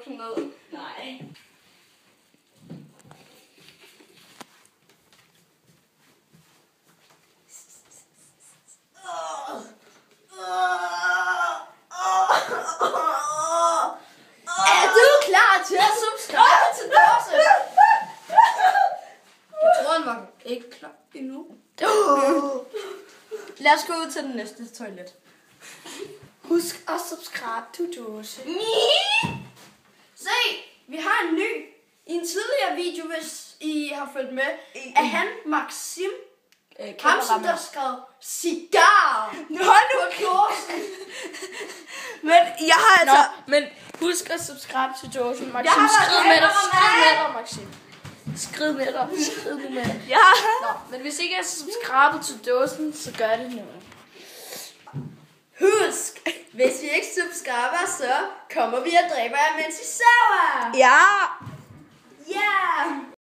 ned. Nej. Er du klar til at subscribe til Dåse? Jeg tror, han var ikke klar endnu. Lad os gå ud til den næste toilet. Husk at subscribe til Dåse. Se, vi har en ny. I en tidligere video, hvis I har fulgt med, er han Maxim. Ham, som der skrev cigar. Hold nu kæft. Men jeg har altså... Men husk at subscribe til Dåsen, Maxim. Skriv med dig, Maxim. Skriv med dig. Ja. Nå, men hvis ikke jeg subscriber til Dåsen, så gør det nu. Husk, hvis I ikke subscriber, så kommer vi og dræber jer, mens I sover. Ja.